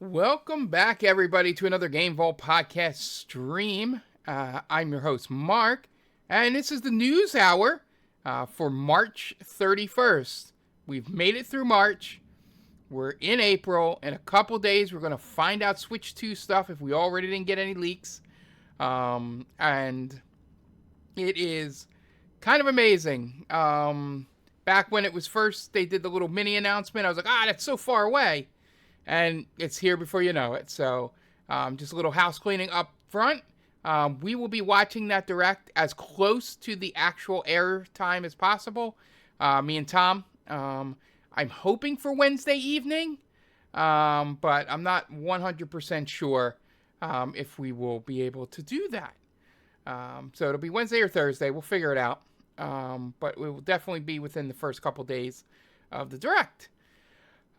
Welcome back, everybody, to another Game Vault podcast stream. I'm your host, Mark, and this is the news hour for March 31st. We've made it through March. We're in April. In a couple days, we're going to find out Switch 2 stuff if we already didn't get any leaks. And it is kind of amazing. Back when it was first, they did the little mini announcement. I was like, that's so far away. And it's here before you know it. So just a little house cleaning up front. We will be watching that direct as close to the actual air time as possible. Me and Tom. I'm hoping for Wednesday evening. But I'm not 100% sure if we will be able to do that. So it'll be Wednesday or Thursday. We'll figure it out. But it will definitely be within the first couple days of the direct.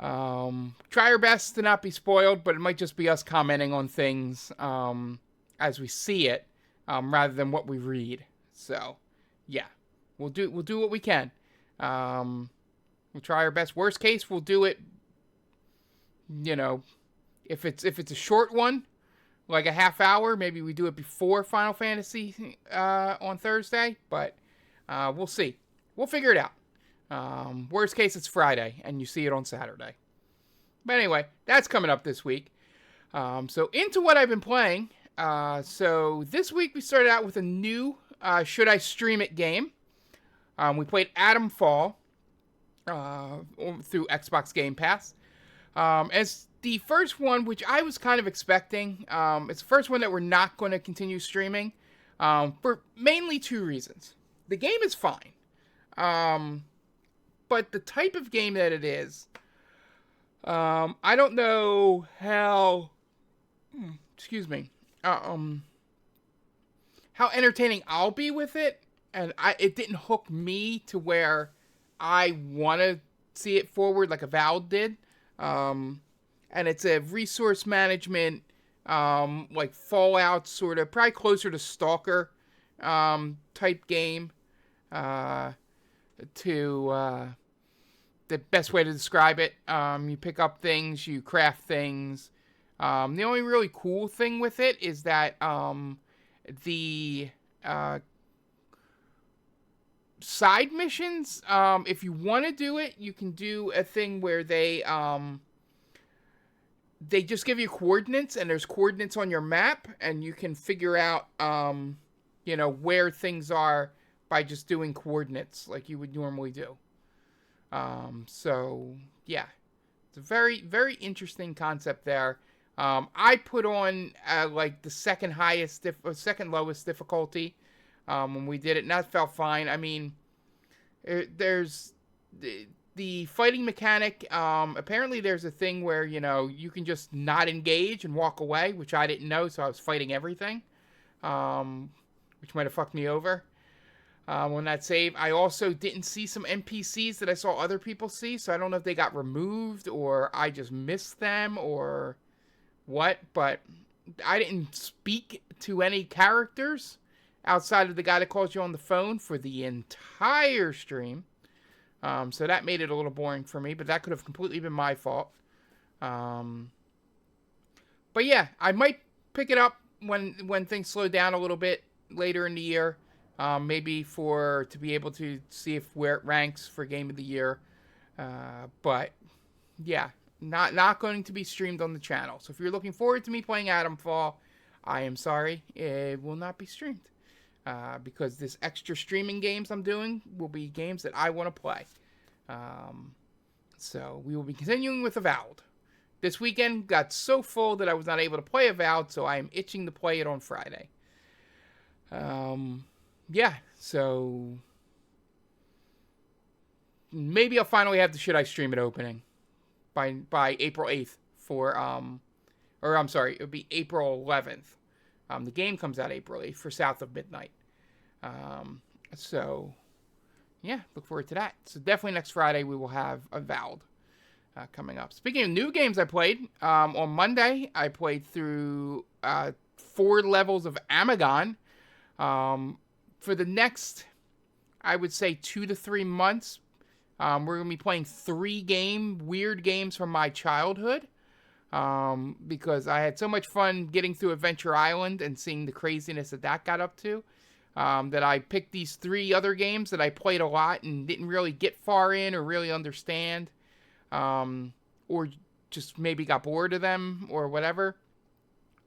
Try our best to not be spoiled, but it might just be us commenting on things as we see it, rather than what we read. So, yeah, we'll do what we can. We'll try our best. Worst case, we'll do it. You know, if it's a short one, like a half hour, maybe we do it before Final Fantasy on Thursday. But we'll see. We'll figure it out. Worst case, it's Friday, and you see it on Saturday. But anyway, that's coming up this week. So into what I've been playing. So this week we started out with a new Should I Stream It game. We played Atom Fall through Xbox Game Pass. As the first one, which I was kind of expecting. It's the first one that we're not going to continue streaming for mainly two reasons. The game is fine. But the type of game that it is, I don't know how, how entertaining I'll be with it, and it didn't hook me to where I want to see it forward like Avowed did, and it's a resource management, like Fallout sort of, probably closer to Stalker, type game, the best way to describe it. You pick up things, you craft things. The only really cool thing with it is that the side missions, if you want to do it, you can do a thing where they just give you coordinates, and there's coordinates on your map, and you can figure out where things are by just doing coordinates like you would normally do. So yeah, it's a very, very interesting concept there. I put on like the second lowest difficulty when we did it, and that felt fine. I mean, there's the fighting mechanic. Apparently, there's a thing where you can just not engage and walk away, which I didn't know, so I was fighting everything, which might have fucked me over. On that save, I also didn't see some NPCs that I saw other people see, so I don't know if they got removed or I just missed them or what, but I didn't speak to any characters outside of the guy that calls you on the phone for the entire stream, so that made it a little boring for me, but that could have completely been my fault. But yeah, I might pick it up when things slow down a little bit later in the year. Maybe to be able to see where it ranks for Game of the Year. But yeah, not going to be streamed on the channel. So if you're looking forward to me playing Atom Fall, I am sorry, it will not be streamed. Because this extra streaming games I'm doing will be games that I want to play. So we will be continuing with Avowed. This weekend got so full that I was not able to play Avowed, so I am itching to play it on Friday. Yeah, so maybe I'll finally have the Should I Stream It opening by April 8th it'll be April 11th. The game comes out April 8th for South of Midnight. So yeah, look forward to that. So definitely next Friday we will have Avowed coming up. Speaking of new games I played, on Monday I played through 4 levels of Amagon. For the next, I would say 2 to 3 months, we're going to be playing 3 weird games from my childhood. because I had so much fun getting through Adventure Island and seeing the craziness that got up to, that I picked these 3 other games that I played a lot and didn't really get far in or really understand, or just maybe got bored of them or whatever.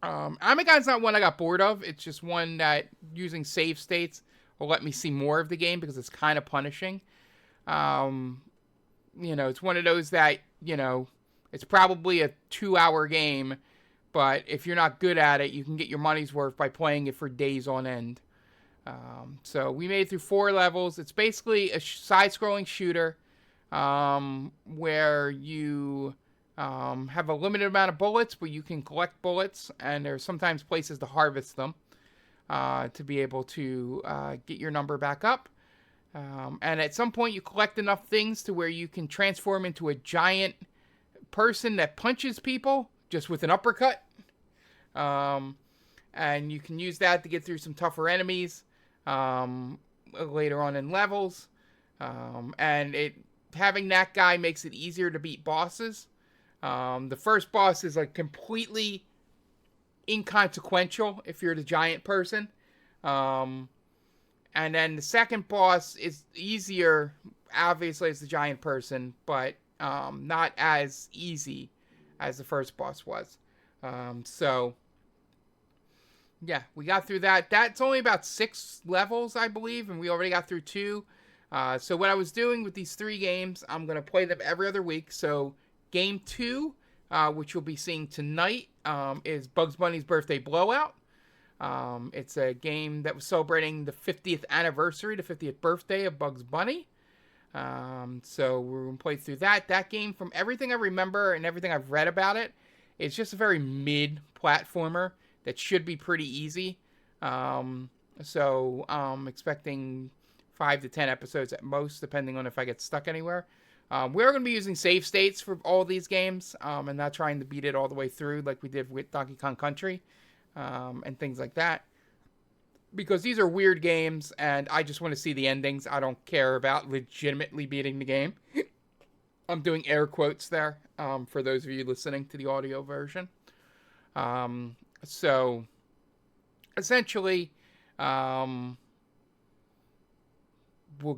Amigon's not one I got bored of. It's just one that using save states will let me see more of the game because it's kind of punishing. It's one of those that, it's probably a 2-hour game, but if you're not good at it, you can get your money's worth by playing it for days on end. So we made it through 4 levels. It's basically a side-scrolling shooter where you have a limited amount of bullets, but you can collect bullets, and there's sometimes places to harvest them to be able to get your number back up. And at some point, you collect enough things to where you can transform into a giant person that punches people just with an uppercut. And you can use that to get through some tougher enemies later on in levels. And having that guy makes it easier to beat bosses. The first boss is like completely inconsequential if you're the giant person. And then the second boss is easier, obviously, as the giant person, but not as easy as the first boss was. So, yeah, we got through that. That's only about 6 levels, I believe, and we already got through 2. So what I was doing with these 3 games, I'm going to play them every other week. So game 2, which you'll be seeing tonight, is Bugs Bunny's Birthday Blowout. It's a game that was celebrating the 50th anniversary, the 50th birthday of Bugs Bunny. So we're going to play through that. That game, from everything I remember and everything I've read about it, it's just a very mid-platformer that should be pretty easy. So I'm expecting 5 to 10 episodes at most, depending on if I get stuck anywhere. We're going to be using save states for all these games, and not trying to beat it all the way through like we did with Donkey Kong Country. And things like that, because these are weird games and I just want to see the endings. I don't care about legitimately beating the game. I'm doing air quotes there for those of you listening to the audio version. So essentially we'll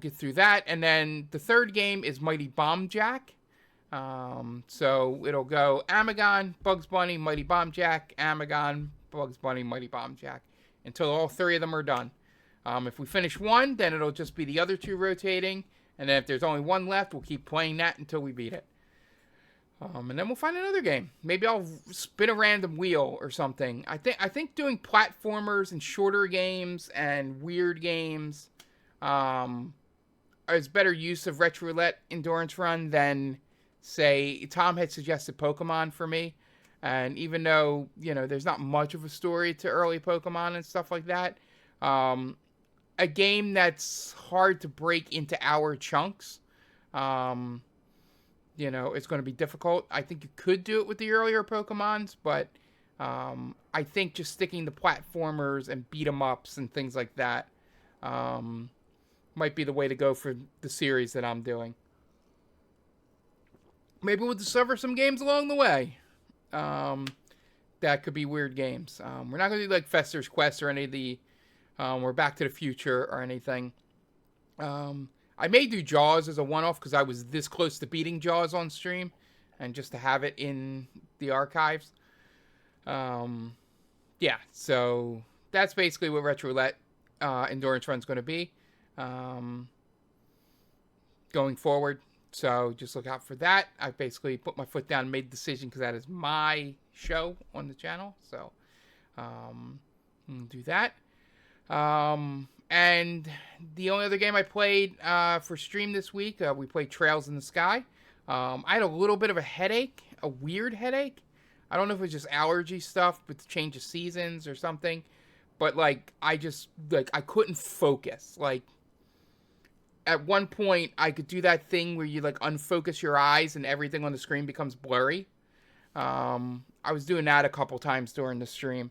get through that, and then the third game is Mighty Bomb Jack. So it'll go Amigon, Bugs Bunny, Mighty Bomb Jack, Amigon, Bugs Bunny, Mighty Bomb Jack, until all 3 of them are done. If we finish one, then it'll just be the other 2 rotating, and then if there's only one left, we'll keep playing that until we beat it. And then we'll find another game. Maybe I'll spin a random wheel or something. I think doing platformers and shorter games and weird games is better use of Retro Roulette Endurance Run than, say, Tom had suggested Pokemon for me. And even though, there's not much of a story to early Pokemon and stuff like that, a game that's hard to break into hour chunks, it's going to be difficult. I think you could do it with the earlier Pokemons, but I think just sticking to platformers and beat 'em ups and things like that might be the way to go for the series that I'm doing. Maybe we'll discover some games along the way. That could be weird games. We're not going to do like Fester's Quest or any of the, or Back to the Future or anything. I may do Jaws as a one-off because I was this close to beating Jaws on stream, and just to have it in the archives. Yeah, so that's basically what Retro Roulette Endurance Run's going to be going forward. So just look out for that. I basically put my foot down and made the decision because that is my show on the channel. So we'll do that. And the only other game I played for stream this week, we played Trails in the Sky. I had a little bit of a headache, a weird headache. I don't know if it was just allergy stuff with the change of seasons or something. But I couldn't focus. At one point, I could do that thing where you unfocus your eyes and everything on the screen becomes blurry. I was doing that a couple times during the stream.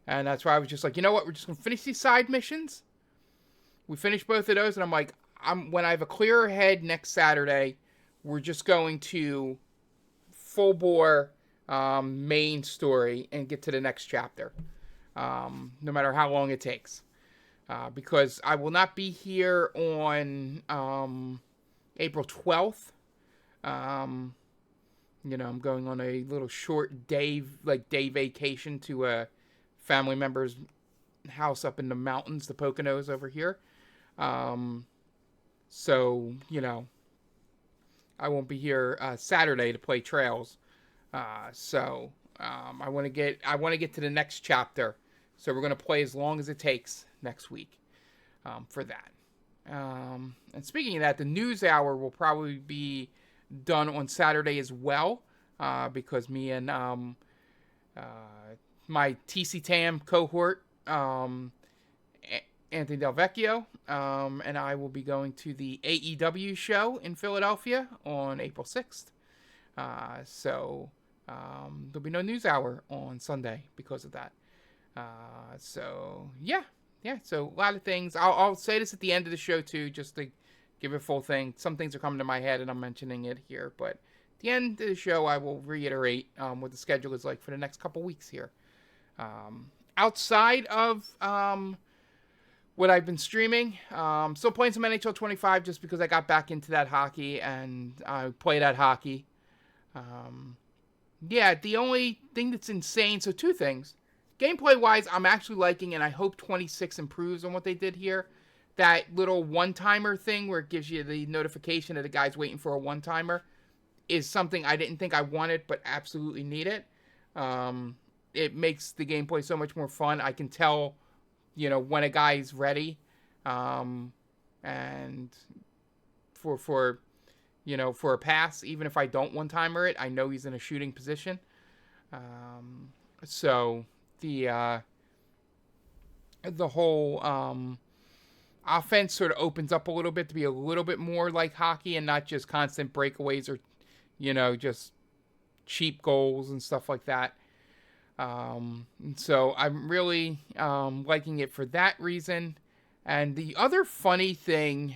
And that's why I was just like, you know what? We're just going to finish these side missions. We finished both of those, and I'm like, when I have a clearer head next Saturday, we're just going to full bore main story and get to the next chapter, no matter how long it takes. Because I will not be here on April 12th. I'm going on a little short day vacation to a family member's house up in the mountains, the Poconos over here. So, I won't be here Saturday to play Trails. I want to get to the next chapter. So we're going to play as long as it takes next week for that. And speaking of that, the news hour will probably be done on Saturday as well, because me and my TC Tam cohort, Anthony Del Vecchio, and I will be going to the AEW show in Philadelphia on April 6th. So there'll be no news hour on Sunday because of that. So a lot of things. I'll say this at the end of the show too, just to give it a full thing. Some things are coming to my head and I'm mentioning it here, but at the end of the show I will reiterate what the schedule is like for the next couple weeks here. Outside of what I've been streaming, still playing some NHL 25 just because I got back into that hockey and I play that hockey. The only thing that's insane, so two things. Gameplay-wise, I'm actually liking, and I hope 26 improves on what they did here. That little one-timer thing where it gives you the notification that the guy's waiting for a one-timer is something I didn't think I wanted, but absolutely need it. It makes the gameplay so much more fun. I can tell, when a guy's ready. And for a pass, even if I don't one-timer it, I know he's in a shooting position. So the whole offense sort of opens up a little bit to be a little bit more like hockey and not just constant breakaways or, just cheap goals and stuff like that. So I'm really liking it for that reason. And the other funny thing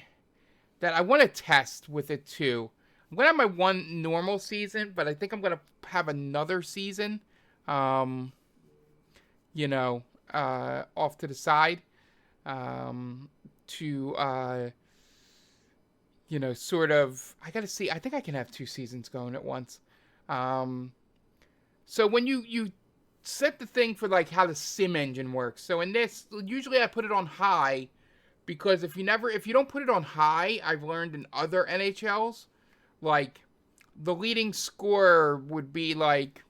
that I want to test with it too, I'm going to have my one normal season, but I think I'm going to have another season, off to the side, sort of, I got to see, I think I can have two seasons going at once. So when you set the thing for like how the sim engine works. So in this, usually I put it on high because if you don't put it on high, I've learned in other NHLs, like the leading scorer would be like,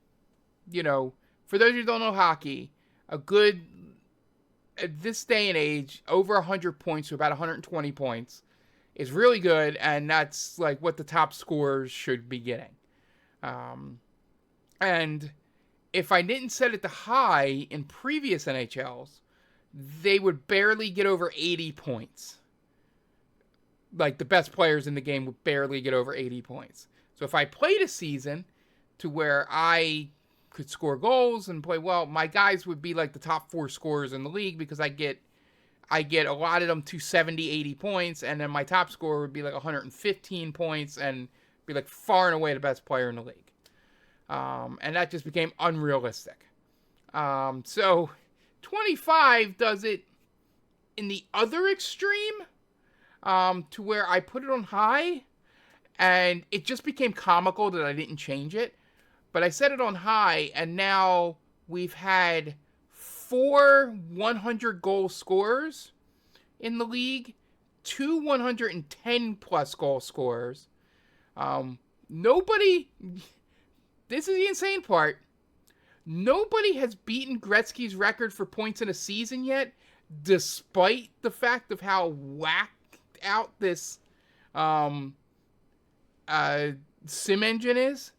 for those who don't know hockey, a good, at this day and age, over 100 points to about 120 points is really good, and that's like what the top scorers should be getting. And if I didn't set it to high in previous NHLs, they would barely get over 80 points. Like the best players in the game would barely get over 80 points. So if I played a season to where I could score goals and play well, my guys would be like the top 4 scorers in the league because I get a lot of them to 70, 80 points, and then my top scorer would be like 115 points and be like far and away the best player in the league. And that just became unrealistic. So 25 does it in the other extreme, to where I put it on high, and it just became comical that I didn't change it. But I set it on high, and now we've had 4 100-goal scorers in the league, 2 110-plus goal scorers. Nobody... This is the insane part. Nobody has beaten Gretzky's record for points in a season yet, despite the fact of how whacked out this sim engine is.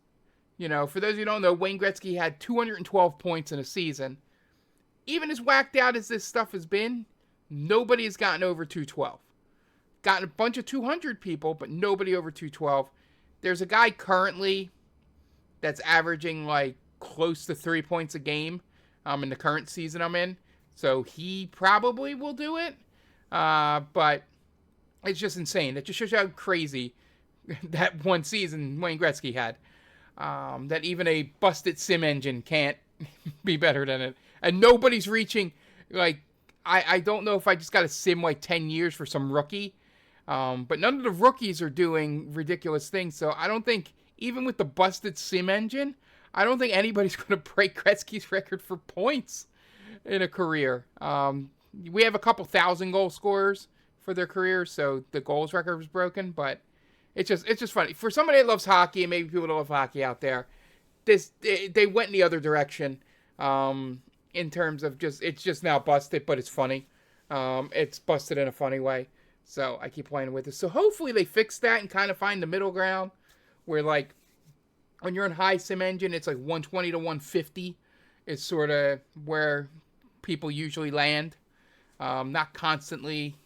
For those who don't know, Wayne Gretzky had 212 points in a season. Even as whacked out as this stuff has been, nobody has gotten over 212. Gotten a bunch of 200 people, but nobody over 212. There's a guy currently that's averaging like close to 3 points a game in the current season I'm in. So he probably will do it. But it's just insane. It just shows you how crazy that one season Wayne Gretzky had. that even a busted sim engine can't be better than it. And nobody's reaching, like, I don't know if I just got to sim like 10 years for some rookie. But none of the rookies are doing ridiculous things. So I don't think, even with the busted sim engine, I don't think anybody's going to break Gretzky's record for points in a career. We have a couple thousand goal scorers for their career, so the goals record was broken. But it's just funny for somebody that loves hockey, and maybe people that love hockey out there. They went in the other direction in terms of it's just now busted, but it's funny. It's busted in a funny way. So I keep playing with it. So hopefully they fix that and kind of find the middle ground where, like, when you're in high sim engine, it's like 120 to 150 is sort of where people usually land. Not constantly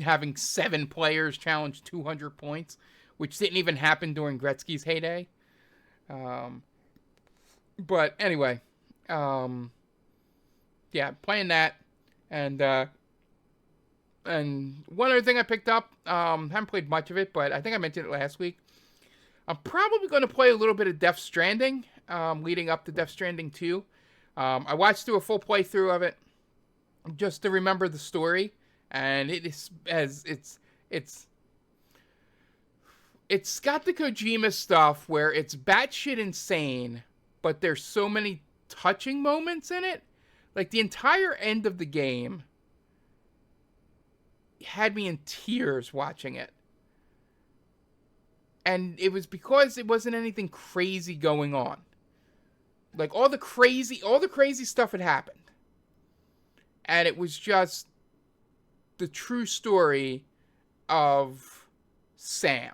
having 7 players challenge 200 points, which didn't even happen during Gretzky's heyday. But anyway, yeah, playing that. And one other thing I picked up, haven't played much of it, but I think I mentioned it last week. I'm probably going to play a little bit of Death Stranding, leading up to Death Stranding 2. I watched through a full playthrough of it just to remember the story, and it's got the Kojima stuff where it's batshit insane, but there's so many touching moments in it. Like, the entire end of the game had me in tears watching it. And it was because it wasn't anything crazy going on. Like, all the crazy stuff had happened. And it was just the true story of Sam.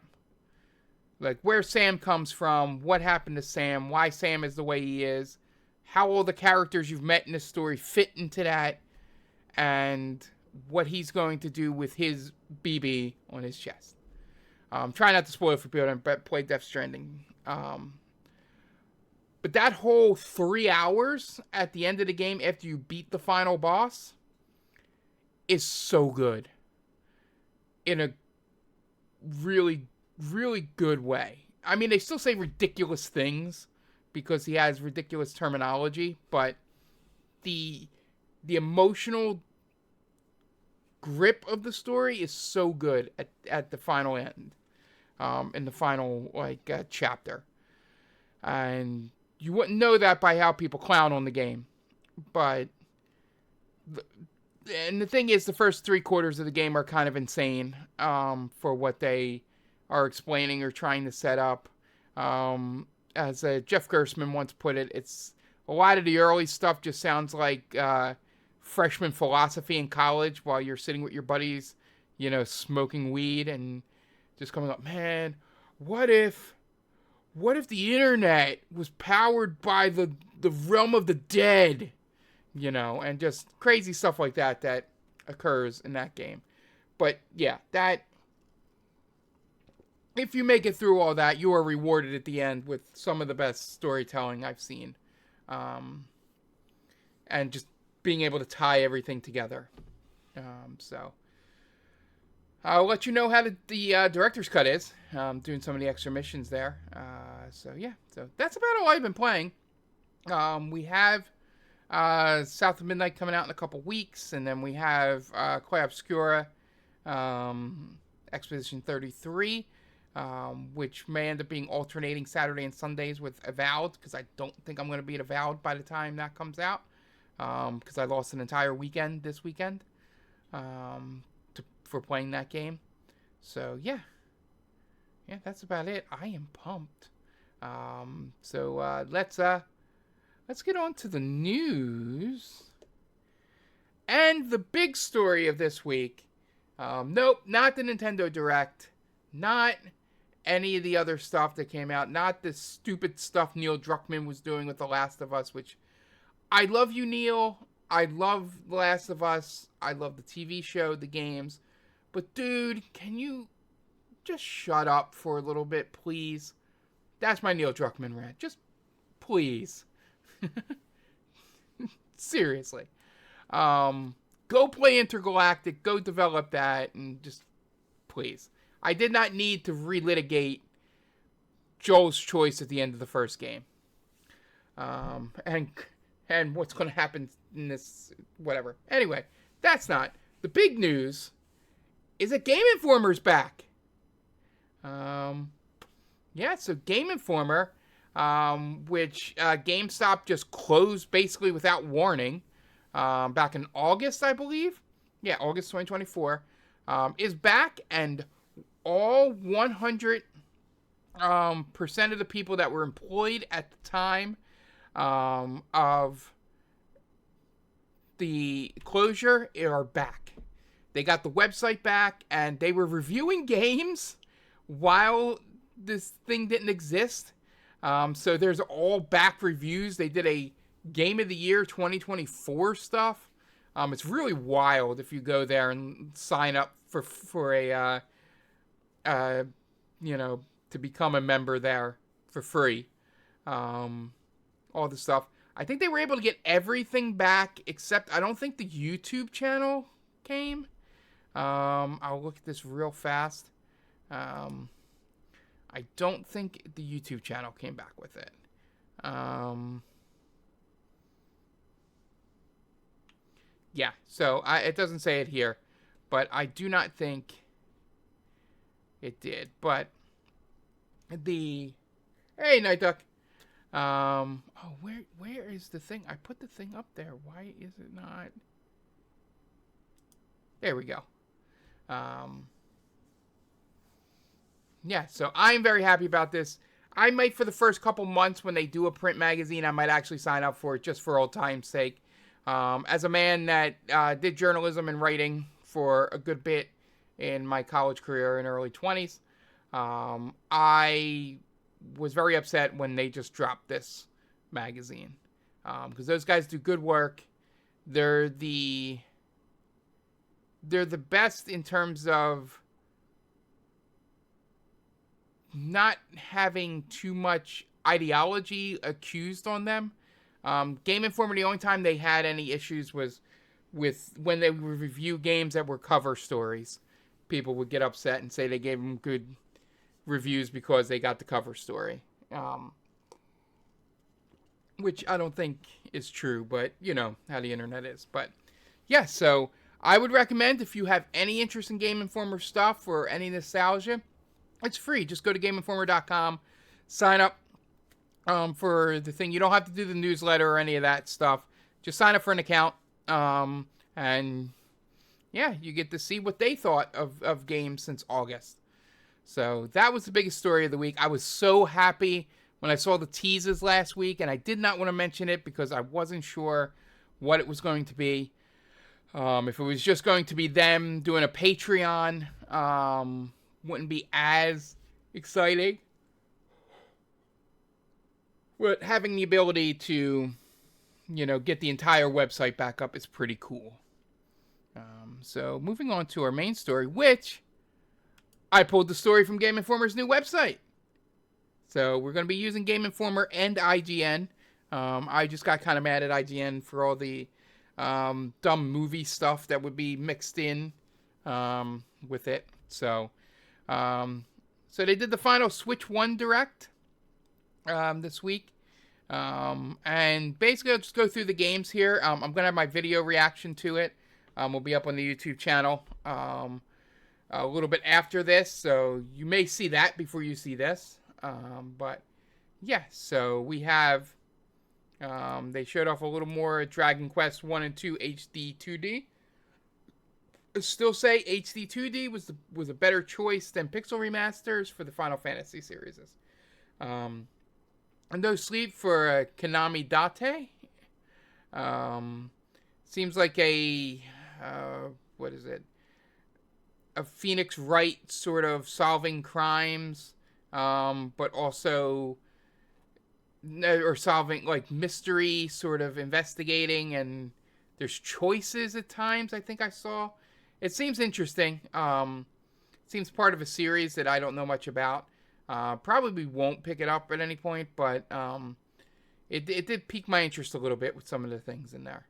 Like, where Sam comes from, what happened to Sam, why Sam is the way he is, how all the characters you've met in this story fit into that, and what he's going to do with his BB on his chest. Try not to spoil it for people that play Death Stranding. But that whole 3 hours at the end of the game after you beat the final boss is so good. In a really, really good way. I mean, they still say ridiculous things because he has ridiculous terminology, but the emotional grip of the story is so good at the final end. In the final, chapter. And you wouldn't know that by how people clown on the game. But, and the thing is, the first 3/4 of the game are kind of insane for what they are explaining or trying to set up. As Jeff Gerstmann once put it, it's a lot of the early stuff just sounds like freshman philosophy in college while you're sitting with your buddies, smoking weed and just coming up, man, what if the internet was powered by the realm of the dead, and just crazy stuff like that occurs in that game. But yeah, that, if you make it through all that, you are rewarded at the end with some of the best storytelling I've seen. And just being able to tie everything together. So I'll let you know how the director's cut is. Doing some of the extra missions there. So yeah, so that's about all I've been playing. We have South of Midnight coming out in a couple weeks, and then we have Quite Obscura, Expedition 33, which may end up being alternating Saturday and Sundays with Avowed, because I don't think I'm going to be at Avowed by the time that comes out, because I lost an entire weekend this weekend. For playing that game. So yeah, that's about it. I am pumped. So let's get on to the news. And the big story of this week. Nope, not the Nintendo Direct. Not any of the other stuff that came out. Not the stupid stuff Neil Druckmann was doing with The Last of Us, which I love you, Neil. I love The Last of Us. I love the TV show, the games. But dude, can you just shut up for a little bit, please? That's my Neil Druckmann rant. Just please. Seriously. Go play Intergalactic. Go develop that. And just please. I did not need to relitigate Joel's choice at the end of the first game. And what's going to happen in this, whatever. Anyway, that's not. The big news is that Game Informer's back. Yeah, so Game Informer, which GameStop just closed basically without warning back in August, I believe. Yeah, August 2024, is back, and all 100% of the people that were employed at the time of the closure are back. They got the website back, and they were reviewing games while this thing didn't exist. So there's all back reviews. They did a Game of the Year 2024 stuff. It's really wild if you go there and sign up for a to become a member there for free. All the stuff. I think they were able to get everything back except I don't think the YouTube channel came. I'll look at this real fast. I don't think the YouTube channel came back with it. Yeah, so it doesn't say it here, but I do not think it did. But hey, Night Duck. Where is the thing? I put the thing up there. Why is it not? There we go. Yeah, so I'm very happy about this. I might, for the first couple months when they do a print magazine, I might actually sign up for it just for old time's sake. As a man that did journalism and writing for a good bit in my college career in early 20s, I was very upset when they just dropped this magazine. Because those guys do good work. They're the best in terms of not having too much ideology accused on them. Game Informer, the only time they had any issues was with when they would review games that were cover stories. People would get upset and say they gave them good reviews because they got the cover story. Which I don't think is true, but you know how the internet is. But yeah, so I would recommend if you have any interest in Game Informer stuff or any nostalgia, it's free. Just go to GameInformer.com, sign up for the thing. You don't have to do the newsletter or any of that stuff. Just sign up for an account, and yeah, you get to see what they thought of games since August. So that was the biggest story of the week. I was so happy when I saw the teases last week, and I did not want to mention it because I wasn't sure what it was going to be. If it was just going to be them doing a Patreon, wouldn't be as exciting. But having the ability to, get the entire website back up is pretty cool. So moving on to our main story, which I pulled the story from Game Informer's new website. So we're going to be using Game Informer and IGN. I just got kind of mad at IGN for all the dumb movie stuff that would be mixed in with it. So they did the final Switch 1 Direct this week. And basically I'll just go through the games here. I'm going to have my video reaction to it. Will be up on the YouTube channel a little bit after this. So you may see that before you see this. But yeah, so we have... they showed off a little more Dragon Quest 1 and 2 HD 2D. Still say HD 2D was a better choice than Pixel Remasters for the Final Fantasy series. And no sleep for Konami Date. Seems like a what is it? A Phoenix Wright sort of solving crimes, but also or solving like mystery, sort of investigating, and there's choices at times. I think I saw. It seems interesting. Seems part of a series that I don't know much about. Probably won't pick it up at any point, but it did pique my interest a little bit with some of the things in there.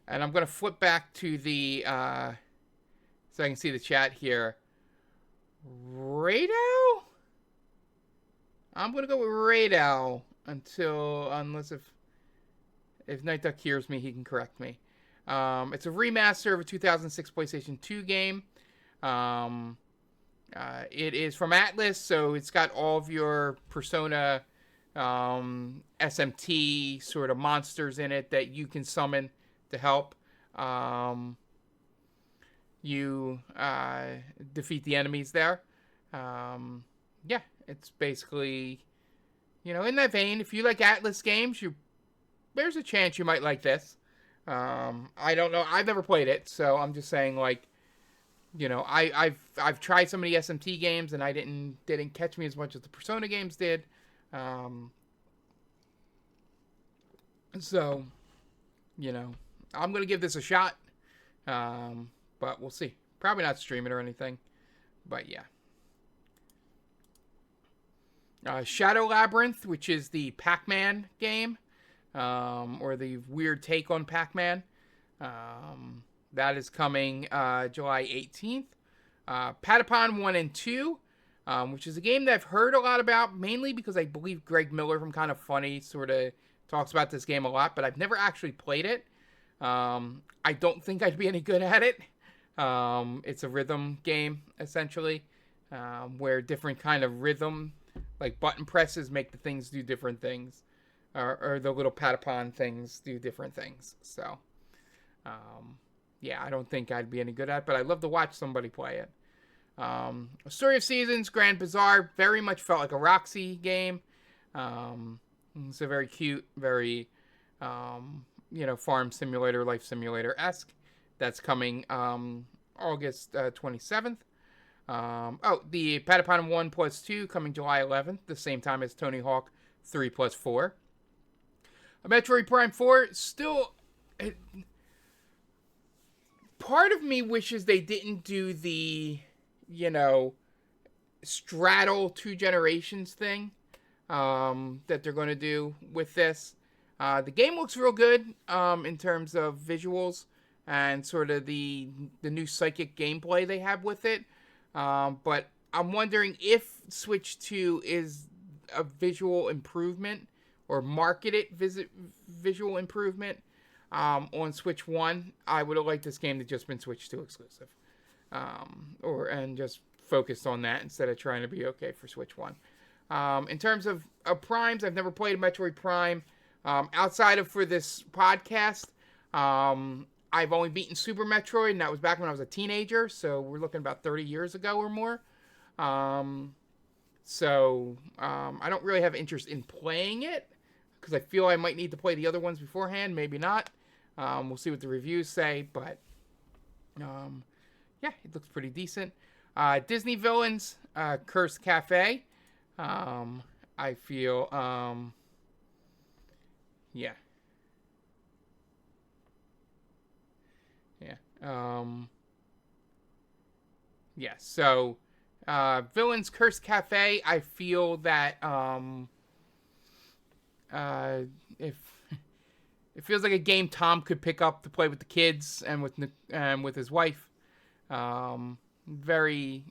And I'm going to flip back to the, so I can see the chat here. Rado? I'm gonna go with Raid Owl unless if Night Duck hears me, he can correct me. It's a remaster of a 2006 PlayStation 2 game. It is from Atlus, so it's got all of your Persona SMT sort of monsters in it that you can summon to help you defeat the enemies there. Yeah, it's basically, in that vein. If you like Atlus games, there's a chance you might like this. I don't know. I've never played it, so I'm just saying, like, I've tried some of the SMT games, and they didn't catch me as much as the Persona games did. So, I'm gonna give this a shot. But we'll see. Probably not stream it or anything, but yeah. Shadow Labyrinth, which is the Pac-Man game, or the weird take on Pac-Man. That is coming July 18th. Patapon 1 and 2, which is a game that I've heard a lot about, mainly because I believe Greg Miller from Kind of Funny sort of talks about this game a lot, but I've never actually played it. I don't think I'd be any good at it. It's a rhythm game, essentially, where different kind of rhythm, like button presses, make the things do different things, or the little Patapon things do different things. So, yeah, I don't think I'd be any good at it, but I'd love to watch somebody play it. Story of Seasons, Grand Bazaar, very much felt like a Roxy game. It's a very cute, very, farm simulator, life simulator-esque. That's coming August 27th. The Patapon 1 plus 2 coming July 11th, the same time as Tony Hawk 3 plus 4. Metroid Prime 4, still... part of me wishes they didn't do the, straddle 2 generations thing that they're going to do with this. The game looks real good in terms of visuals and sort of the new psychic gameplay they have with it. But I'm wondering if Switch 2 is a visual improvement or marketed visual improvement on Switch 1. I would have liked this game to just been Switch 2 exclusive. And just focused on that instead of trying to be okay for Switch 1. In terms of Primes, I've never played Metroid Prime. Outside of for this podcast, I've only beaten Super Metroid, and that was back when I was a teenager, so we're looking about 30 years ago or more. I don't really have interest in playing it, because I feel I might need to play the other ones beforehand, maybe not. We'll see what the reviews say, but yeah, it looks pretty decent. Disney Villains, Cursed Cafe. I feel, yeah. Yeah. So, Villains Cursed Cafe, I feel that, if it feels like a game Tom could pick up to play with the kids and with his wife. Very,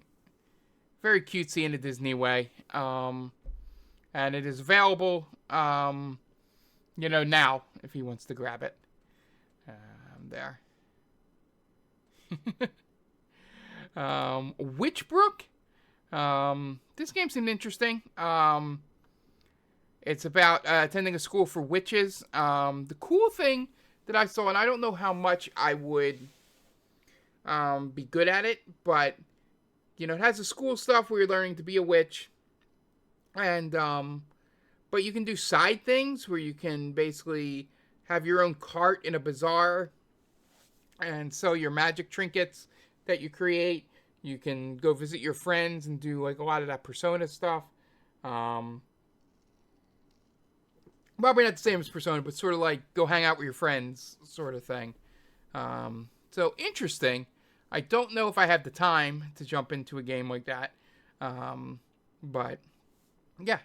very cutesy in a Disney way. And it is available, now if he wants to grab it. There. Witchbrook. This game seemed interesting. It's about attending a school for witches. The cool thing that I saw, and I don't know how much I would be good at it, but it has the school stuff where you're learning to be a witch, and but you can do side things where you can basically have your own cart in a bazaar and sell your magic trinkets that you create. You can go visit your friends and do like a lot of that Persona stuff. Probably not the same as Persona, but sort of like go hang out with your friends sort of thing. So interesting. I don't know if I have the time to jump into a game like that. But yeah.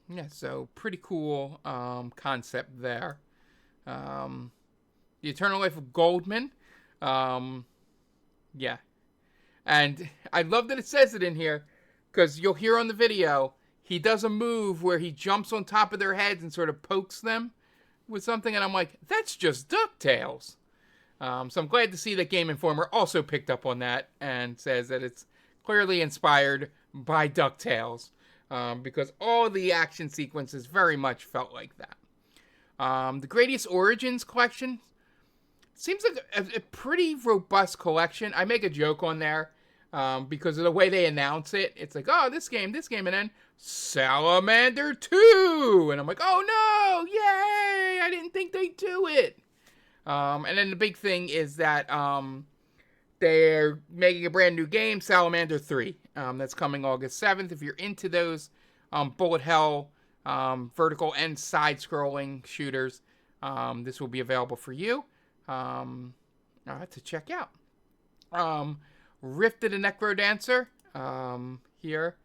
Yeah, so pretty cool concept there. The Eternal Life of Goldman. Yeah. And I love that it says it in here, because you'll hear on the video, he does a move where he jumps on top of their heads and sort of pokes them with something, and I'm like, that's just DuckTales. So I'm glad to see that Game Informer also picked up on that and says that it's clearly inspired by DuckTales, because all the action sequences very much felt like that. The Gradius Origins collection seems like a pretty robust collection. I make a joke on there because of the way they announce it. It's like, oh, this game, and then Salamander 2! And I'm like, oh no, yay! I didn't think they'd do it. And then the big thing is that they're making a brand new game, Salamander 3. That's coming August 7th. If you're into those bullet hell, vertical and side-scrolling shooters, this will be available for you to check out. Rift of the Necrodancer here.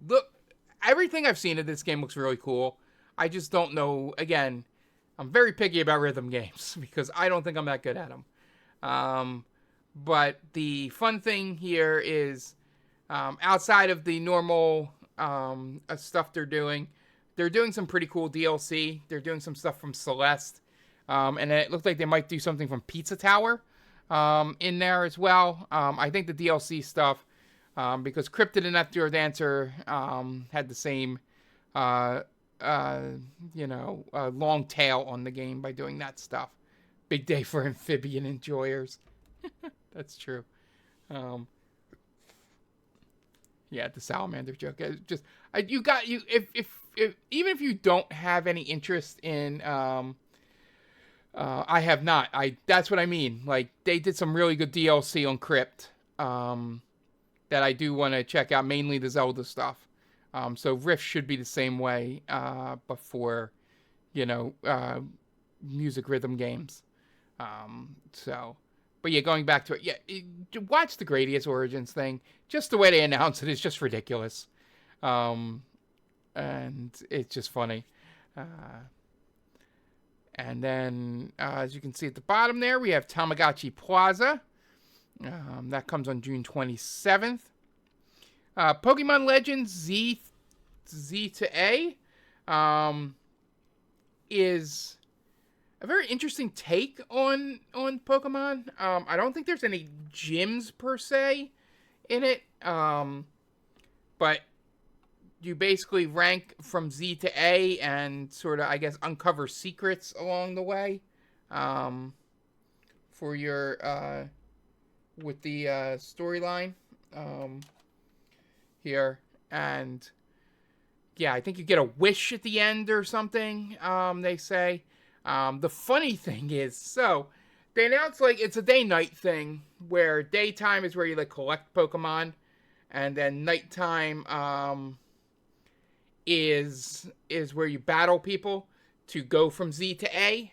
Look, everything I've seen of this game looks really cool. I just don't know, again, I'm very picky about rhythm games because I don't think I'm that good at them. But the fun thing here is, outside of the normal stuff they're doing some pretty cool DLC. They're doing some stuff from Celeste. And it looked like they might do something from Pizza Tower in there as well. I think the DLC stuff, because Cryptid and Necrodancer had the same, long tail on the game by doing that stuff. Big day for amphibian enjoyers. That's true. Yeah, the salamander joke. If even if you don't have any interest in, I have not. That's what I mean. Like, they did some really good DLC on Crypt, that I do want to check out, mainly the Zelda stuff. So Rift should be the same way, before, music rhythm games. But yeah, going back to it, watch the Gradius Origins thing. Just the way they announce it is just ridiculous. And it's just funny. And then, as you can see at the bottom there, we have Tamagotchi Plaza. That comes on June 27th. Pokemon Legends Z to A is a very interesting take on Pokemon. I don't think there's any gyms per se in it, but you basically rank from Z to A and sort of, I guess, uncover secrets along the way, for your with the storyline here. And yeah, I think you get a wish at the end or something, they say. The funny thing is, so they announced like it's a day-night thing where daytime is where you like collect Pokemon, and then nighttime is where you battle people to go from Z to A.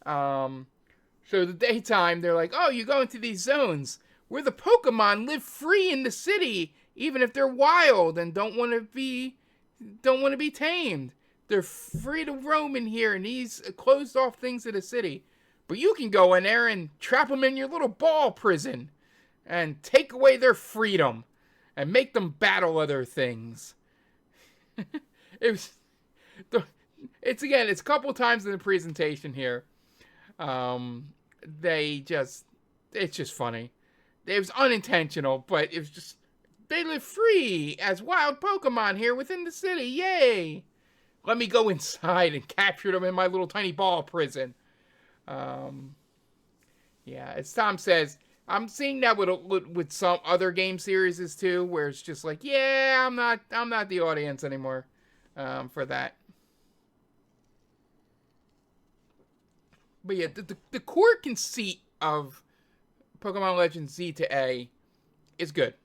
So the daytime, they're like, oh, you go into these zones where the Pokemon live free in the city, even if they're wild and don't want to be tamed. They're free to roam in here in these closed off things of the city. But you can go in there and trap them in your little ball prison and take away their freedom and make them battle other things. It's a couple times in the presentation here. It's just funny. It was unintentional, but it was just, they live free as wild Pokemon here within the city. Yay! Let me go inside and capture them in my little tiny ball prison. Yeah, as Tom says, I'm seeing that with some other game series too, where it's just like, yeah, I'm not the audience anymore, for that. But yeah, the core conceit of Pokemon Legends Z to A is good.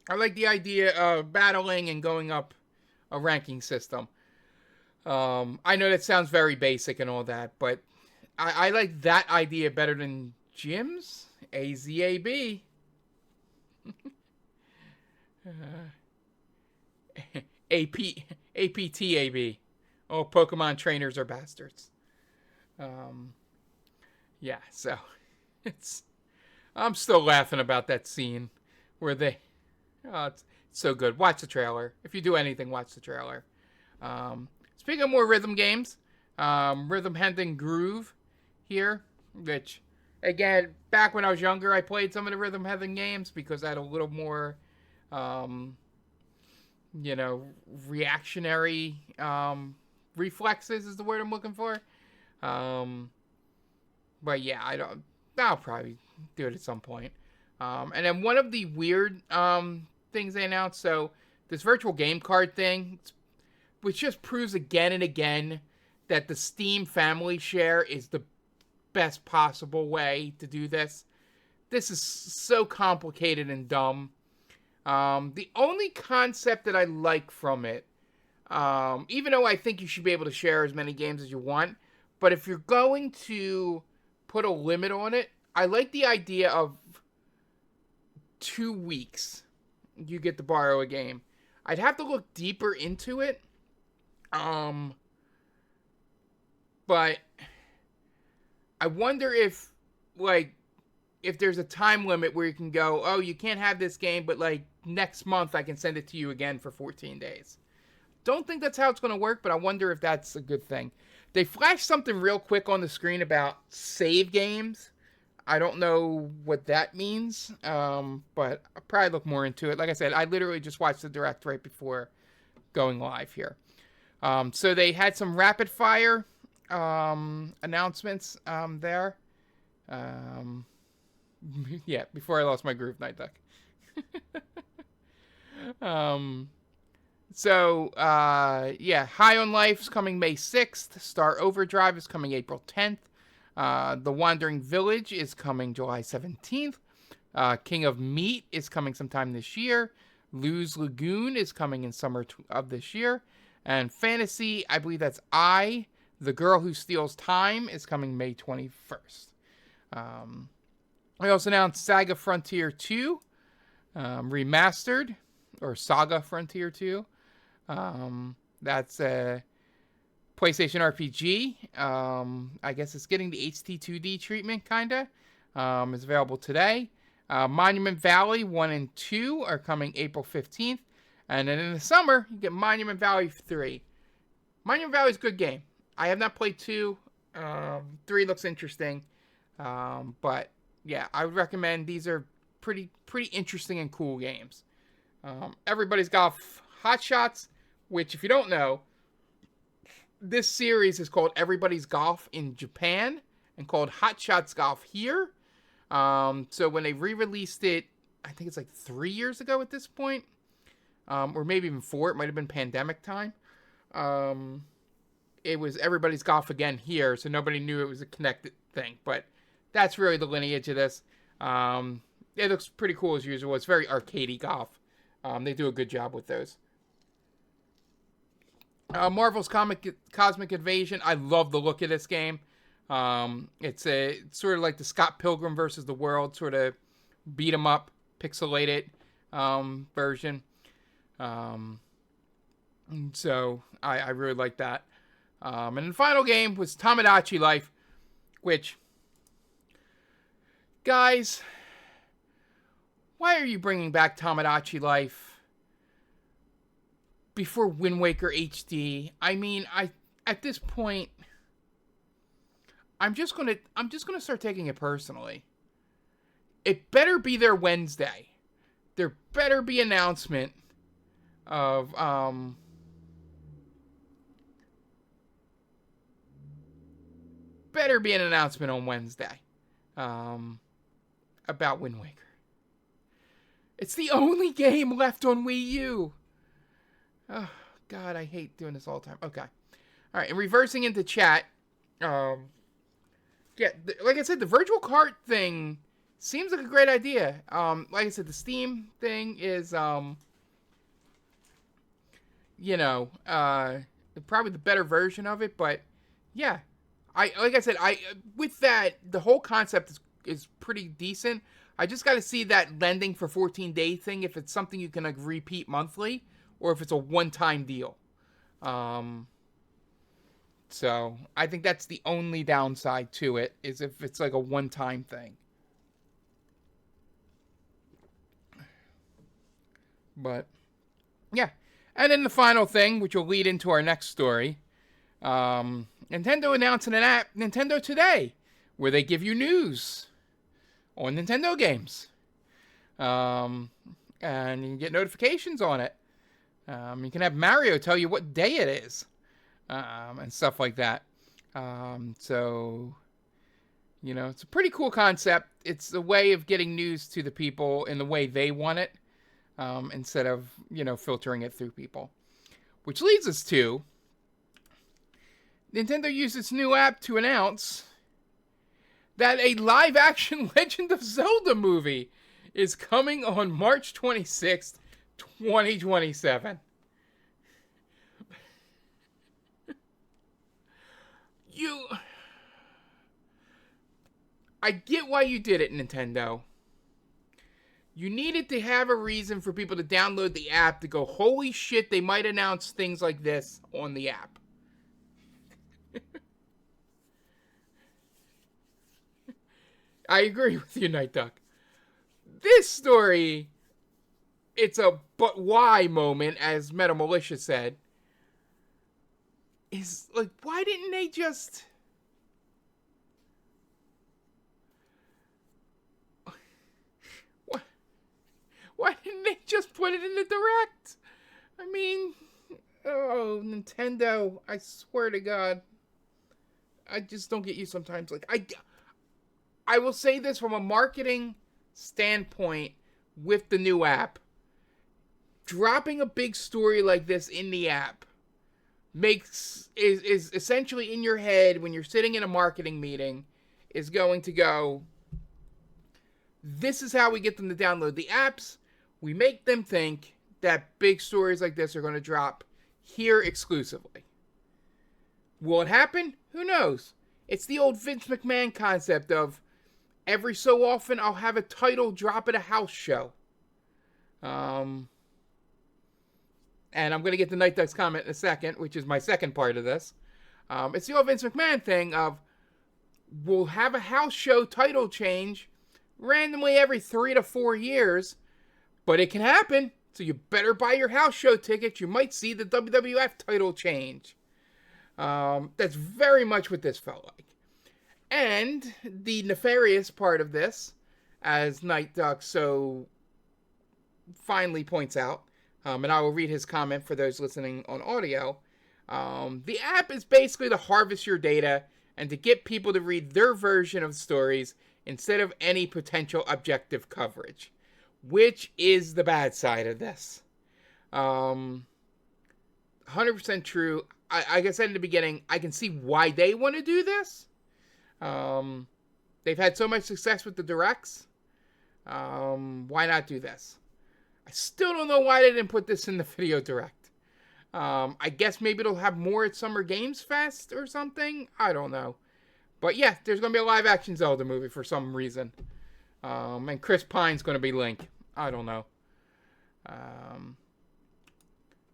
I like the idea of battling and going up a ranking system. I know that sounds very basic and all that, but I like that idea better than gyms. AZAB. APTAB. Oh, Pokemon trainers are bastards. Yeah, so I'm still laughing about that scene where it's so good. Watch the trailer. If you do anything, watch the trailer. Speaking of more rhythm games, Rhythm Heaven Groove here, which, again, back when I was younger, I played some of the Rhythm Heaven games because I had a little more, reactionary reflexes is the word I'm looking for. But yeah, I'll probably do it at some point. And then one of the weird things they announced, so this virtual game card thing, which just proves again and again that the Steam family share is the best possible way to do this. This is so complicated and dumb. The only concept that I like from it, even though I think you should be able to share as many games as you want, but if you're going to put a limit on it, I like the idea of 2 weeks you get to borrow a game. I'd have to look deeper into it. But I wonder if there's a time limit where you can go, oh, you can't have this game, but next month I can send it to you again for 14 days. Don't think that's how it's going to work, but I wonder if that's a good thing. They flashed something real quick on the screen about save games. I don't know what that means, but I'll probably look more into it. Like I said, I literally just watched the direct right before going live here. So they had some rapid fire announcements there. Yeah, before I lost my groove, Night Duck. High on Life's coming May 6th. Star Overdrive is coming April 10th. The Wandering Village is coming July 17th. King of Meat is coming sometime this year. Luz Lagoon is coming in summer of this year. And Fantasy, I believe that's The Girl Who Steals Time, is coming May 21st. We also announced Saga Frontier 2, remastered, or Saga Frontier 2. That's a PlayStation RPG. I guess it's getting the HT2D treatment, kinda. It's available today. Monument Valley 1 and 2 are coming April 15th. And then in the summer, you get Monument Valley 3. Monument Valley is a good game. I have not played 2. 3 looks interesting. But yeah, I would recommend. These are pretty interesting and cool games. Everybody's Golf Hot Shots, which, if you don't know, this series is called Everybody's Golf in Japan and called Hot Shots Golf here. So when they re-released it, I think it's 3 years ago at this point, or maybe even 4. It might have been pandemic time. It was Everybody's Golf again here, so nobody knew it was a connected thing. But that's really the lineage of this. It looks pretty cool as usual. It's very arcadey golf. They do a good job with those. Marvel's Cosmic Invasion. I love the look of this game. It's sort of like the Scott Pilgrim versus the World sort of beat 'em up, pixelated version. So I really like that. And the final game was Tomodachi Life, which, guys, why are you bringing back Tomodachi Life before Wind Waker HD? I mean, at this point, I'm just gonna start taking it personally. It better be there Wednesday. There better be an announcement of better be an announcement on Wednesday about Wind Waker. It's the only game left on Wii U. Oh, God, I hate doing this all the time. Okay. All right, and reversing into chat. Like I said, the virtual cart thing seems like a great idea. Like I said, the Steam thing is, probably the better version of it. But yeah, with that, the whole concept is pretty decent. I just got to see that lending for 14-day thing, if it's something you can repeat monthly, or if it's a one-time deal. So I think that's the only downside to it, is if it's a one-time thing. But Yeah. And then the final thing, which will lead into our next story, Nintendo announced an app, Nintendo Today, where they give you news on Nintendo games. And you can get notifications on it. You can have Mario tell you what day it is, and stuff like that. So, it's a pretty cool concept. It's a way of getting news to the people in the way they want it, instead of, filtering it through people. Which leads us to Nintendo used its new app to announce that a live-action Legend of Zelda movie is coming on March 26th, 2027. I get why you did it, Nintendo. You needed to have a reason for people to download the app to go, holy shit, they might announce things like this on the app. I agree with you, Night Duck. This story, it's a but why moment, as Meta Militia said, is like, why didn't they just... Why didn't they just put it in the Direct? I mean, oh, Nintendo, I swear to God. I just don't get you sometimes. Like, I will say this from a marketing standpoint with the new app. Dropping a big story like this in the app is essentially in your head when you're sitting in a marketing meeting is going to go, this is how we get them to download the apps. We make them think that big stories like this are going to drop here exclusively. Will it happen? Who knows? It's the old Vince McMahon concept of every so often I'll have a title drop at a house show. And I'm going to get to Night Duck's comment in a second, which is my second part of this. It's the old Vince McMahon thing of we'll have a house show title change randomly every 3 to 4 years, but it can happen, so you better buy your house show tickets. You might see the WWF title change. That's very much what this felt like. And the nefarious part of this, as Night Duck so finely points out, and I will read his comment for those listening on audio, the app is basically to harvest your data and to get people to read their version of stories instead of any potential objective coverage, which is the bad side of this. 100% true. Like I said in the beginning, I can see why they want to do this. They've had so much success with the directs. Why not do this? I still don't know why they didn't put this in the video direct. I guess maybe it'll have more at Summer Games Fest or something. I don't know. But yeah, there's going to be a live action Zelda movie for some reason. And Chris Pine's going to be Link. I don't know.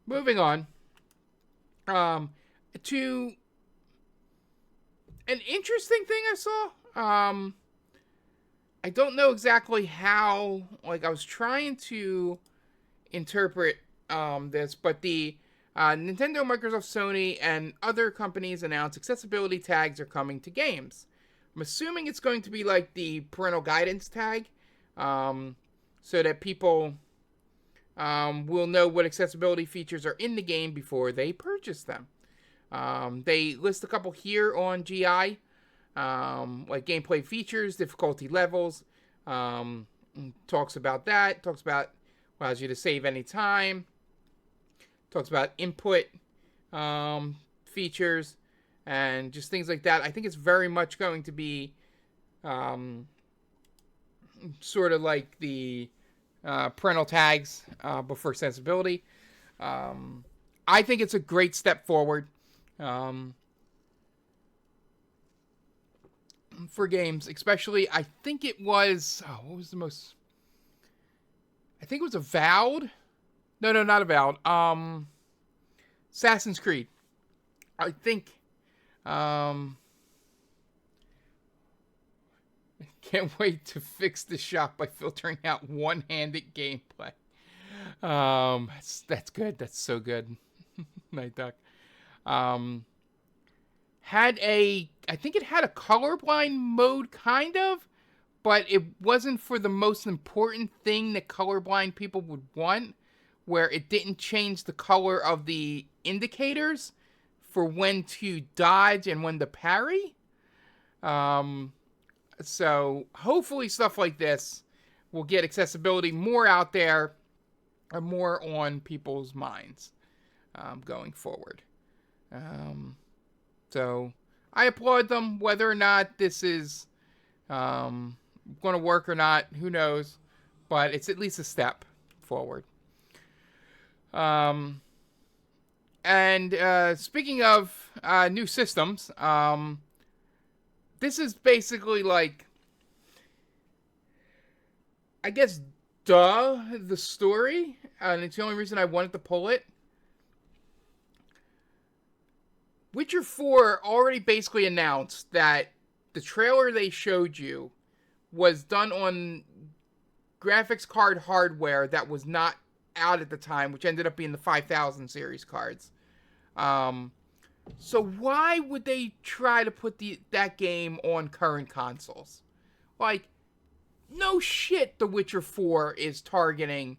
Moving on. To an interesting thing I saw. I don't know exactly how, I was trying to interpret this, but the Nintendo, Microsoft, Sony, and other companies announced accessibility tags are coming to games. I'm assuming it's going to be like the parental guidance tag, so that people will know what accessibility features are in the game before they purchase them. They list a couple here on GI, like gameplay features, difficulty levels, talks about that, talks about allows you to save any time, talks about input features, and just things like that. I think it's very much going to be sort of like the parental tags before accessibility. I think it's a great step forward for games, especially. I think it was what was the most? I think it was Avowed. No, not Avowed. Assassin's Creed. I think. Can't wait to fix the shop by filtering out one-handed gameplay. That's good. That's so good. Night Duck. Um, I think it had a colorblind mode, kind of, but it wasn't for the most important thing that colorblind people would want, where it didn't change the color of the indicators for when to dodge and when to parry. So hopefully stuff like this will get accessibility more out there or more on people's minds going forward. So I applaud them. Whether or not this is going to work or not, who knows? But it's at least a step forward. And speaking of new systems, this is basically like, I guess, the story, and it's the only reason I wanted to pull it. Witcher 4 already basically announced that the trailer they showed you was done on graphics card hardware that was not out at the time, which ended up being the 5000 series cards. So why would they try to put that game on current consoles? Like, no shit, The Witcher 4 is targeting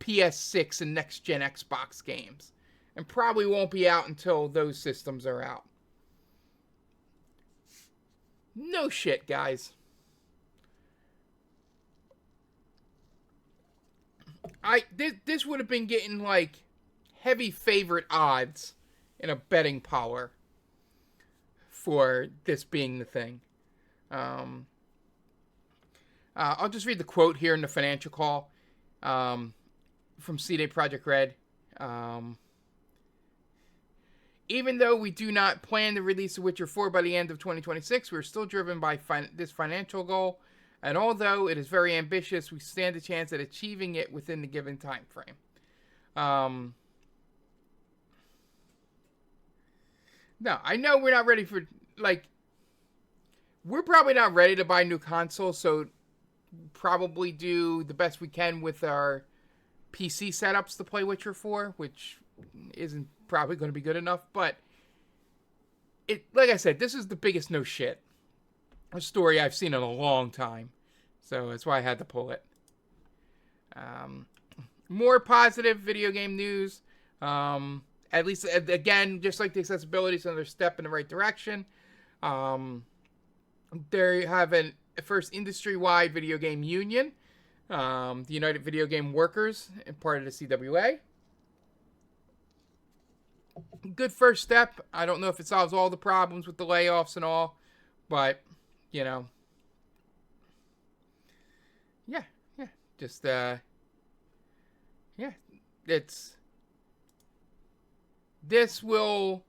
PS6 and next-gen Xbox games, and probably won't be out until those systems are out. No shit, guys. This would have been getting like heavy favorite odds in a betting power for this being the thing. I'll just read the quote here in the financial call from CD Projekt Red. Even though we do not plan to release The Witcher 4 by the end of 2026, we're still driven by this financial goal. And although it is very ambitious, we stand a chance at achieving it within the given time frame. No, I know we're not ready for, like, we're probably not ready to buy new consoles, so probably do the best we can with our PC setups to play Witcher 4, which isn't probably going to be good enough, but like I said, this is the biggest no shit story I've seen in a long time, so that's why I had to pull it. More positive video game news. At least, again, just like the accessibility, it's another step in the right direction. They have a first industry-wide video game union, the United Video Game Workers, and part of the CWA. Good first step. I don't know if it solves all the problems with the layoffs and all, but, you know, yeah, just, this will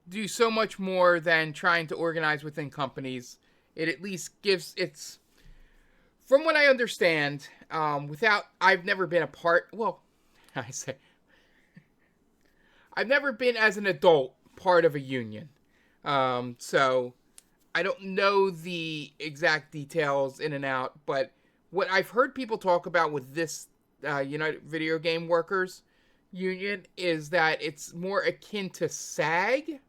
do so much more than trying to organize within companies. It at least gives, from what I understand, I've never been a part, I've never been as an adult part of a union. So I don't know the exact details in and out, but what I've heard people talk about with this United Video Game Workers union is that it's more akin to SAG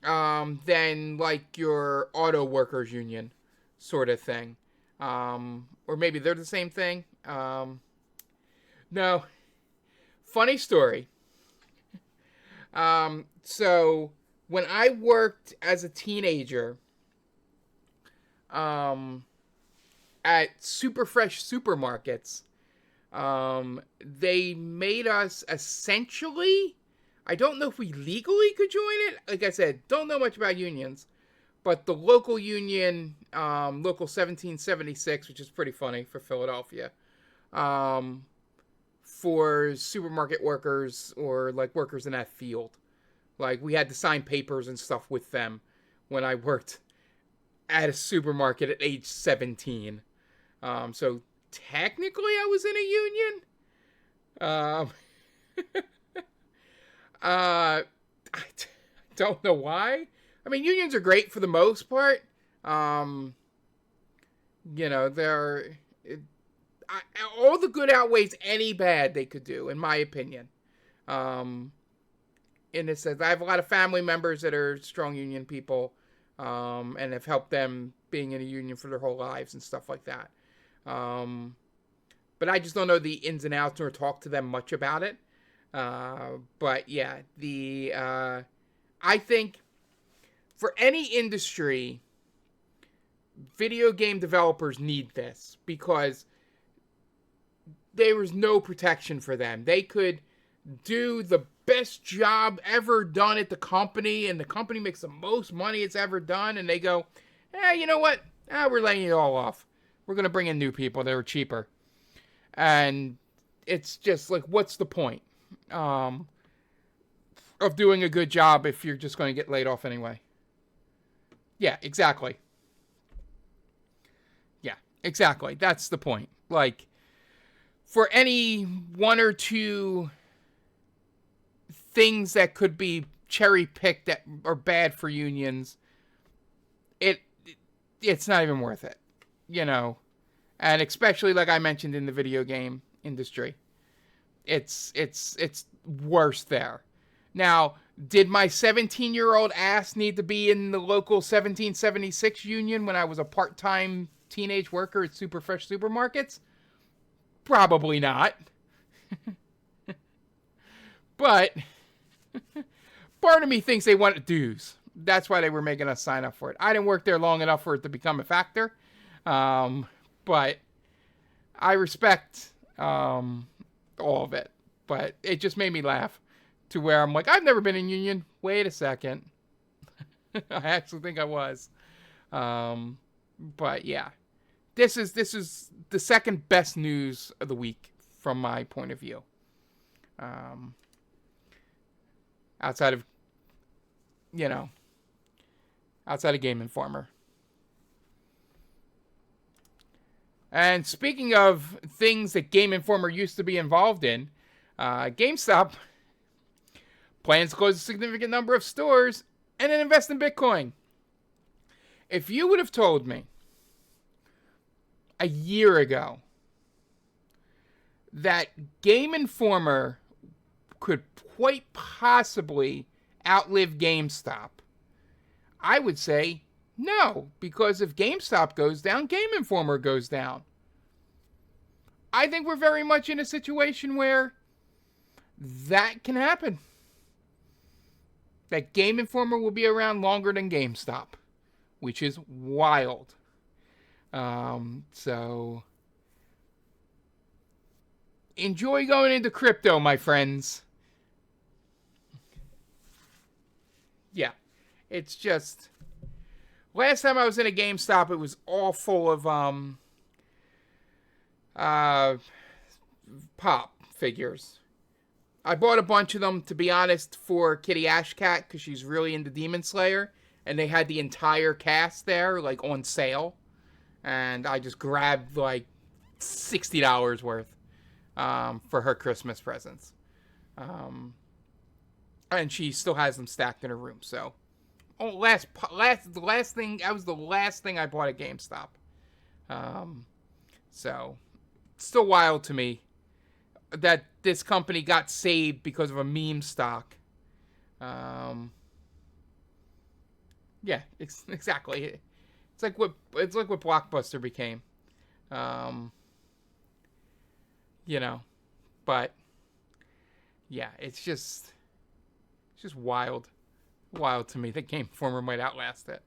than like your auto workers union sort of thing. Or maybe they're the same thing. No. Funny story. So when I worked as a teenager at Super Fresh supermarkets, they made us essentially, I don't know if we legally could join it. Like I said, don't know much about unions, but the local union, Local 1776, which is pretty funny for Philadelphia, for supermarket workers or like workers in that field. Like we had to sign papers and stuff with them when I worked at a supermarket at age 17. So technically I was in a union. I don't know why. I mean, unions are great for the most part. You know, all the good outweighs any bad they could do, in my opinion. In this sense, I have a lot of family members that are strong union people, and have helped them being in a union for their whole lives and stuff like that. But I just don't know the ins and outs or talk to them much about it. But yeah, I think for any industry, video game developers need this because there was no protection for them. They could do the best job ever done at the company, and the company makes the most money it's ever done, and they go, you know what? We're laying it all off. We're going to bring in new people that are cheaper. And it's just like, what's the point of doing a good job if you're just going to get laid off anyway? Yeah, exactly. Yeah, exactly. That's the point. Like, for any one or two things that could be cherry picked that are bad for unions, it's not even worth it, you know. And especially like I mentioned in the video game industry, it's worse there. Now, did my 17-year-old ass need to be in the local 1776 union when I was a part-time teenage worker at Superfresh supermarkets? Probably not. But part of me thinks they wanted dues. That's why they were making us sign up for it. I didn't work there long enough for it to become a factor. But I respect all of it. But it just made me laugh to where I'm like, I've never been in union. Wait a second. I actually think I was. But yeah. This is the second best news of the week from my point of view. Outside of Game Informer. And speaking of things that Game Informer used to be involved in, GameStop plans to close a significant number of stores and then invest in Bitcoin. If you would have told me a year ago that Game Informer could quite possibly outlive GameStop, I would say no, because if GameStop goes down, Game Informer goes down. I think we're very much in a situation where that can happen. That Game Informer will be around longer than GameStop, which is wild. So enjoy going into crypto, my friends. Yeah, it's just, last time I was in a GameStop, it was all full of pop figures. I bought a bunch of them, to be honest, for Kitty Ashcat, because she's really into Demon Slayer, and they had the entire cast there, like, on sale. And I just grabbed, like, $60 worth for her Christmas presents. And she still has them stacked in her room, so. Oh, the last thing, that was the last thing I bought at GameStop. So, it's still wild to me that this company got saved because of a meme stock. Yeah, exactly. It's like what Blockbuster became. But yeah, it's just wild to me that Game Informer might outlast it.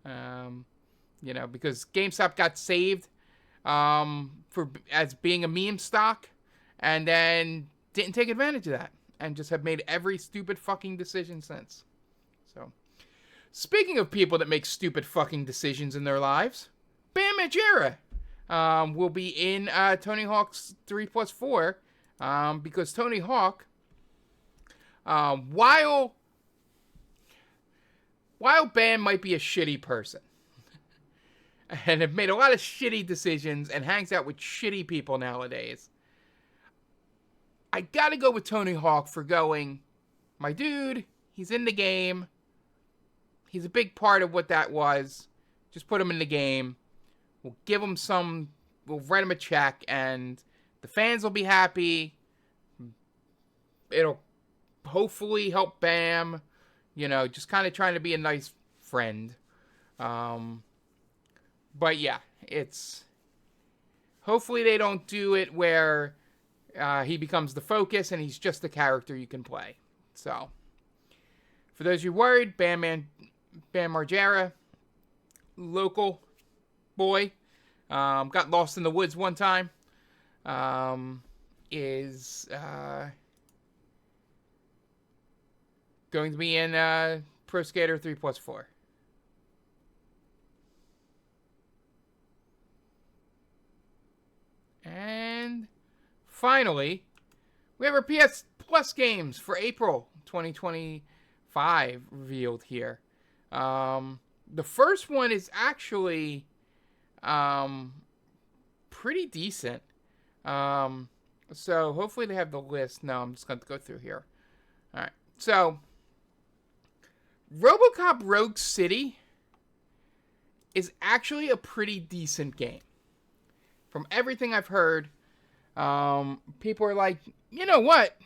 Because GameStop got saved as being a meme stock, and then didn't take advantage of that, and just have made every stupid fucking decision since. So, speaking of people that make stupid fucking decisions in their lives, Bam Margera will be in Tony Hawk's 3+4, because Tony Hawk, while Bam might be a shitty person and have made a lot of shitty decisions and hangs out with shitty people nowadays, I gotta go with Tony Hawk for going, my dude, he's in the game. He's a big part of what that was. Just put him in the game. We'll give him some we'll write him a check, and the fans will be happy. It'll hopefully help Bam. Just kind of trying to be a nice friend. But yeah, it's hopefully they don't do it where he becomes the focus and he's just a character you can play. So, for those of you worried, Bam Margera, local boy, got lost in the woods one time, is going to be in Pro Skater 3+4. And finally, we have our PS Plus games for April 2025 revealed here. The first one is actually pretty decent. So hopefully they have the list. No, I'm just going to go through here. All right. So RoboCop Rogue City is actually a pretty decent game. From everything I've heard, people are like, you know what?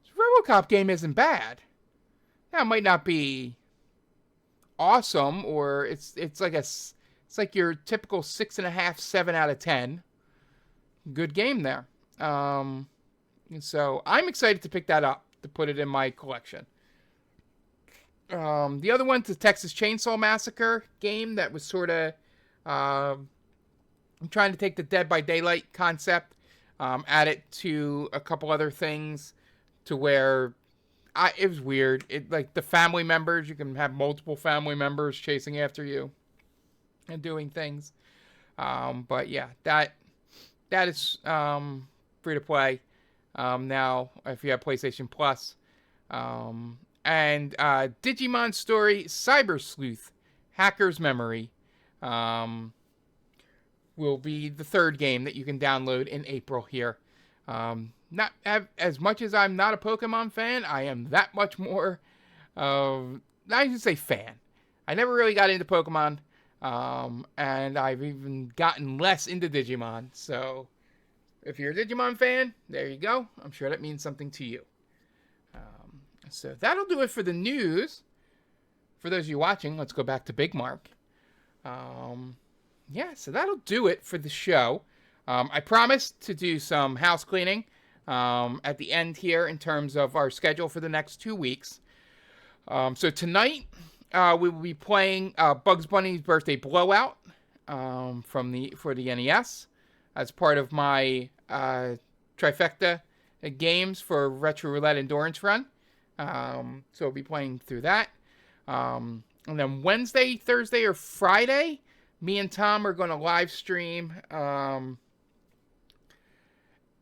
This RoboCop game isn't bad. Now, it might not be awesome, or it's like your typical 6.5, 7 out of 10. Good game there. So I'm excited to pick that up, to put it in my collection. The other one's the Texas Chainsaw Massacre game that was sort of I'm trying to take the Dead by Daylight concept, add it to a couple other things to where it was weird. It like the family members, you can have multiple family members chasing after you and doing things. But yeah, that is free to play now if you have PlayStation Plus. And Digimon Story Cyber Sleuth Hacker's Memory will be the third game that you can download in April here. Not as much as I'm not a Pokemon fan, I am that much more I should say fan. I never really got into Pokemon, and I've even gotten less into Digimon. So if you're a Digimon fan, there you go. I'm sure that means something to you. So that'll do it for the news. For those of you watching, let's go back to Big Mark. Yeah, so that'll do it for the show. I promised to do some house cleaning at the end here in terms of our schedule for the next 2 weeks. So tonight we will be playing Bugs Bunny's Birthday Blowout for the NES as part of my trifecta games for Retro Roulette Endurance Run. So we'll be playing through that. And then Wednesday, Thursday, or Friday, me and Tom are going to live stream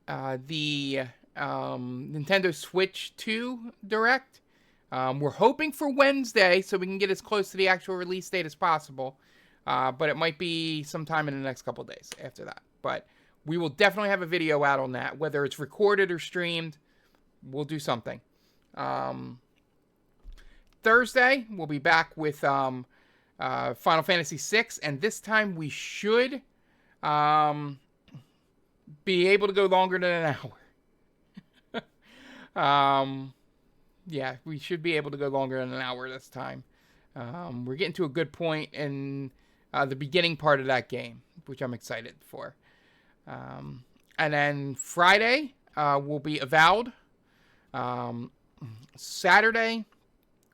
the Nintendo Switch 2 Direct. We're hoping for Wednesday so we can get as close to the actual release date as possible. But it might be sometime in the next couple days after that. But we will definitely have a video out on that. Whether it's recorded or streamed, we'll do something. Thursday, we'll be back with Final Fantasy VI, and this time we should be able to go longer than an hour. Yeah, we should be able to go longer than an hour this time. We're getting to a good point in the beginning part of that game, which I'm excited for. And then Friday will be Avowed. Saturday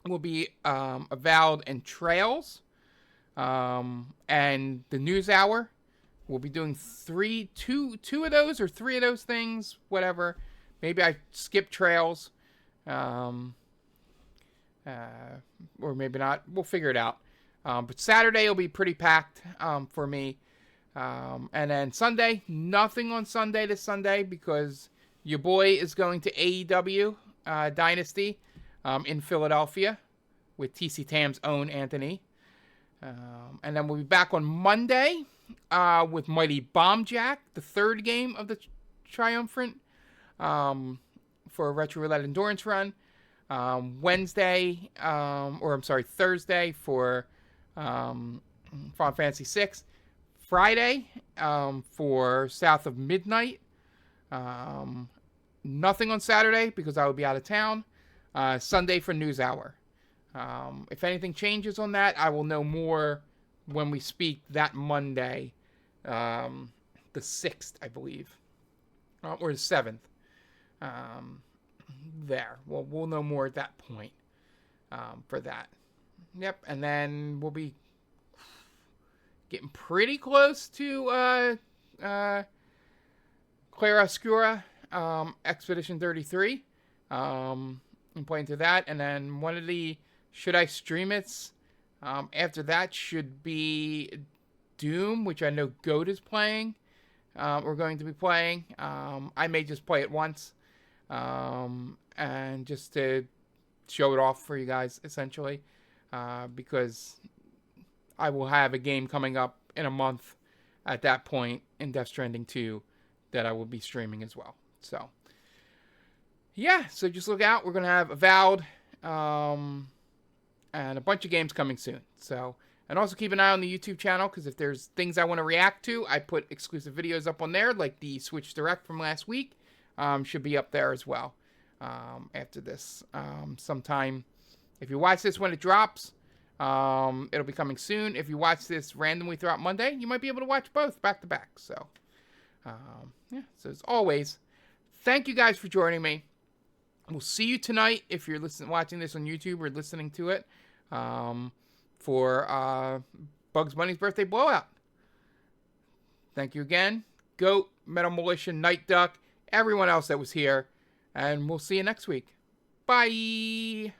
will be Avowed and Trails. And the News Hour, we'll be doing two of those or three of those things, whatever. Maybe I skip Trails. Or maybe not. We'll figure it out. But Saturday will be pretty packed for me. And then Sunday, nothing on Sunday this Sunday because your boy is going to AEW Dynasty in Philadelphia with TC Tam's own Anthony. And then we'll be back on Monday with Mighty Bomb Jack, the third game of the Triumphant for a Retro Roulette Endurance Run. Thursday for Final Fantasy VI. Friday for South of Midnight. Nothing on Saturday because I will be out of town. Sunday for News Hour. If anything changes on that, I will know more when we speak that Monday, the 6th, I believe, or the 7th. We'll know more at that point for that. Yep, and then we'll be getting pretty close to Claroscura Expedition 33. I'm playing through that, and then one of the Should I Stream It's after that should be Doom, which I know Goat is playing. We're going to be playing. I may just play it once, and just to show it off for you guys, essentially, because I will have a game coming up in a month at that point in Death Stranding 2 that I will be streaming as well. So, yeah, so just look out. We're going to have Avowed and a bunch of games coming soon. So, and also keep an eye on the YouTube channel, because if there's things I want to react to, I put exclusive videos up on there, like the Switch Direct from last week. Should be up there as well after this. Sometime, if you watch this when it drops, it'll be coming soon. If you watch this randomly throughout Monday, you might be able to watch both back to back. So, yeah. So as always, thank you guys for joining me. We'll see you tonight if you're watching this on YouTube or listening to it for Bugs Bunny's birthday blowout. Thank you again, Goat, Metal Militia, Night Duck, everyone else that was here, and we'll see you next week. Bye.